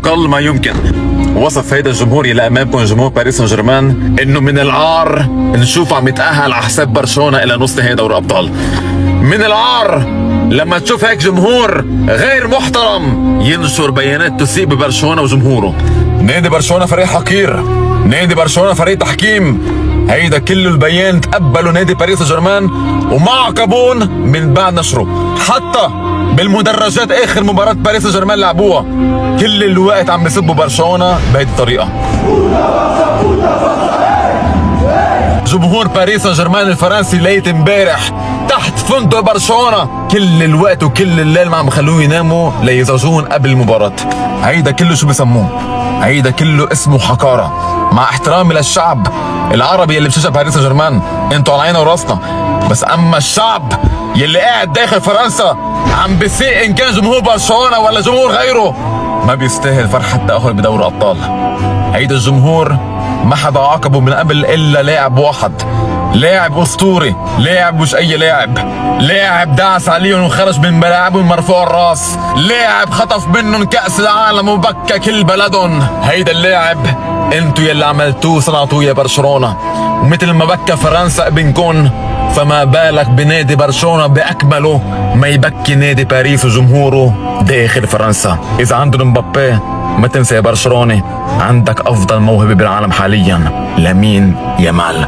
اقل ما يمكن. وصف هيدا الجمهور يلي امامكم جمهور باريس سان جيرمان انه من العار نشوف عم يتاهل على حساب برشلونه الى نص نهائي دوري الابطال. من العار لما تشوف هيك جمهور غير محترم ينشر بيانات تسيء ببرشلونه وجمهوره. نادي برشلونه فريق حقير، نادي برشلونه فريق تحكيم. هيدا كله البيان تقبله نادي باريس سان جيرمان ومعاقبون من بعد نشره. حتى بالمدرجات اخر مباراة باريس سان جيرمان لعبوها كل الوقت عم بيسبوا برشلونة بهيدي الطريقة. جمهور باريس سان جيرمان الفرنسي ليت امبارح تحت فندق برشلونة كل الوقت وكل الليل ما عم بخلوه يناموا ليزعجون قبل المباراة. هيدا كله شو بسموه؟ هيدا كله اسمه حقارة. مع احترامي للشعب العربي اللي بشجع باريس سان جيرمان، انتوا على عينا وراسنا، بس اما الشعب يلي قاعد داخل فرنسا عم بيسيء ان كان جمهور برشلونة ولا جمهور غيره ما بيستاهل فرحة التأهل بدوري الابطال. هيدا الجمهور ما حدا عاقبه من قبل الا لاعب واحد، لاعب اسطوري، لاعب مش اي لاعب، لاعب دعس عليهم وخرج من ملاعبهم مرفوع الراس، لاعب خطف منهم كأس العالم وبكى كل بلدهم. هيدا اللاعب انتو يلي عملتوه صنعتوه يا برشلونة، ومثل ما بكى فرنسا ابنكم فما بالك بنادي برشلونة باكمله ما يبكي نادي باريس وجمهوره داخل فرنسا. اذا عندهم مبابي ما تنسى يا برشلونة عندك افضل موهبة بالعالم حاليا، لامين يامال.